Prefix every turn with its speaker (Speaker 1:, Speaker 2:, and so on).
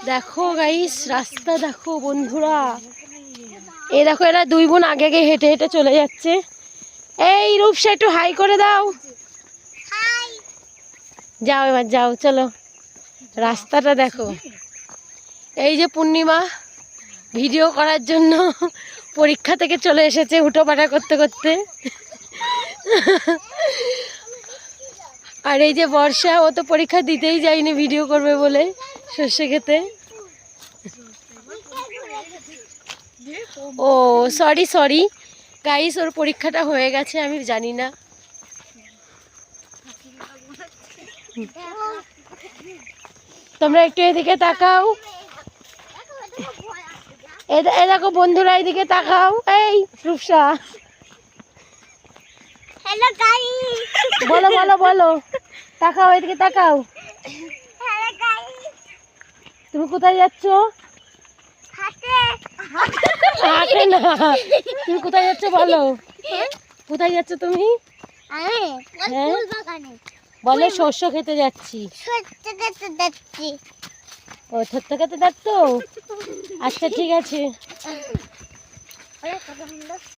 Speaker 1: দেখো গাইস, রাস্তা দেখো বন্ধুরা। এই দেখো, এরা দুই বোন আগে আগে হেঁটে হেঁটে চলে যাচ্ছে। এই রূপসা, একটু হাই করে দাও। যাও এবার, যাও, চলো। রাস্তাটা দেখো। এই যে পূর্ণিমা ভিডিও করার জন্য পরীক্ষা থেকে চলে এসেছে হুটোপাটা করতে করতে। আর এই যে বর্ষা, ও তো পরীক্ষা দিতেই যায়নি ভিডিও করবে বলে সর্ষে খেতে। ও সরি সরি গাইস, ওর পরীক্ষাটা হয়ে গেছে, আমি জানি না। তোমরা একটু এদিকে তাকাও। এ দেখো বন্ধুরা, এদিকে তাকাও। এই রূপসা,
Speaker 2: হ্যালো গাইস,
Speaker 1: বলো বলো বলো, তাকাও, এদিকে তাকাও।
Speaker 2: হ্যালো গাইস,
Speaker 1: তুমি কোথায় যাচ্ছ?
Speaker 2: হাতে
Speaker 1: হাঁটে না, তুমি কোথায় যাচ্ছ বলো। কোথায় যাচ্ছ তুমি?
Speaker 2: আমি
Speaker 1: হ্যাঁ?
Speaker 2: ফুল বাগানে
Speaker 1: বলো শস্য খেতে যাচ্ছি।
Speaker 2: সত্যি কথা দেখছি।
Speaker 1: ও থত্তা খেতে যাচ্ছ? আচ্ছা ঠিক আছে।